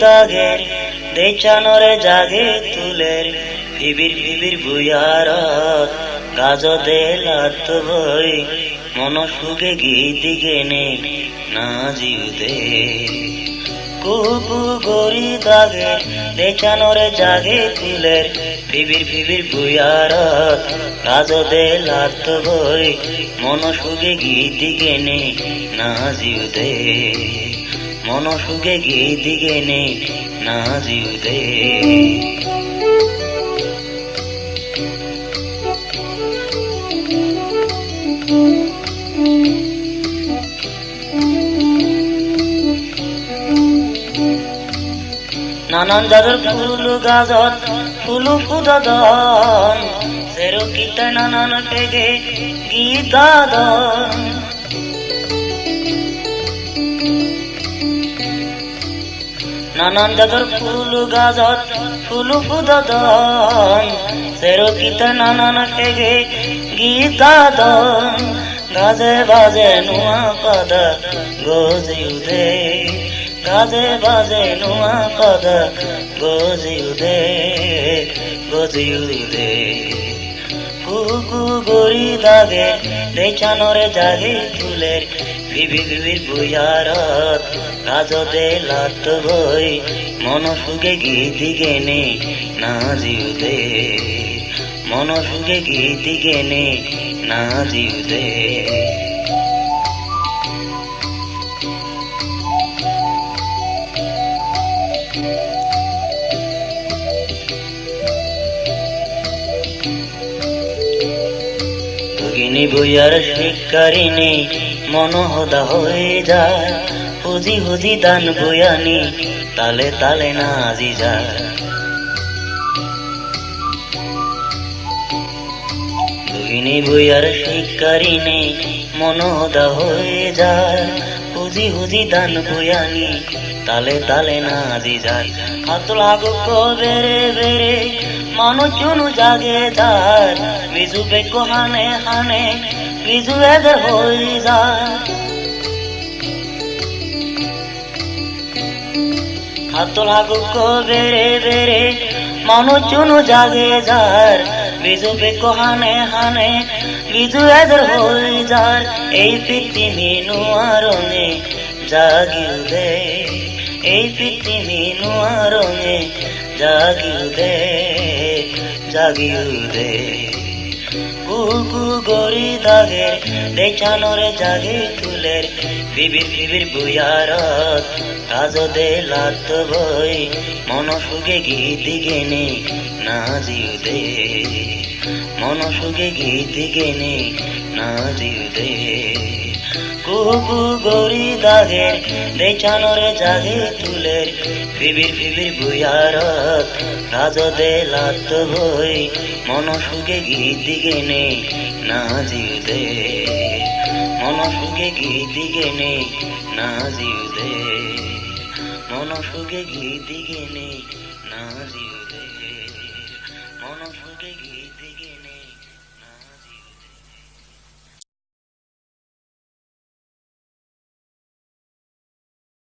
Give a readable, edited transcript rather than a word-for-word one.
দাগের দেচানরে জাগে তুলের ফিবির ফিবির বুয়ারত গাজ দে লাত বই মন সুগে গীতি গেনে না জিউদে কুকু গরি দাগের দেচানরে জাগে তুলের ফিবির ফিবির বুয়ারত গাজ দে লাত বই মন সুগে গীতি গেনে না জিউদে মন সুগে গীতি গেনে না জিউদে নানান জাতের ফুল গাজত ফুলু ফুদদন সেরো কিতে নানান পেগে গীতাদন নানান জাতের ফুল গাজত ফুলু ফুদদন সেরো কিতে নানান পেগে গীতাদন গাজে বাজে নুয়া পাদা গজিউদে গাজে বাজে নুয়া পাদা গজিউদে গজিউদে কুকু গরি দাগে দেচানরে জাগে তুলের বিবি বিবির বুয়ারত গাজ দে লাত বই মন সুগে গীতি গেনে না জিউদে মন সুগে গীতি গেনে না জিউদে ভগিনী বুয়ার শিকারিনী মনোহদা হয়ে যায় হুজি হুজি দান বুয়ানি তালে তালে নাজি যায় ভগিনী বুয়ার শিকারিনী মনোহদা হয়ে যায় হুজি হুজি দান বুয়ানি তালে তালে নাজি যায় হাত লাগো বেরে বেরে মানুষজন জাগে যায় বিজু বেকো হানে হানে বিজু এদের হয়ে যায় হাত লাগো বেরে বেরে মানুষজন জাগে যায় বিজু বেকো হানে হানে বিজু এদের হয়ে যায় এই পৃথিবী নুয়ারঙে জাগিউদে এই পৃথিবী নুয়ারঙে জাগিউদে জাগিউদে কুকু গরি দাগে দেচানরে জাগে তুলের বিবির বিবির বুয়ারত গাজ দে লাত বই মন সুগে গীতি গেনে না জিউদে মন সুগে গীতি গেনে না জিউদে কুকু গরি দাগে দেচানরে জাগে তুলের বিবির বিবির বুয়ারত গাজ দে লাত বই মন সুগে গীতি গেনে না জিউদে মন সুগে গীতি গেনে না জিউদে মন সুগে গীতি গেনে না জিউদে মন সুগে গীতি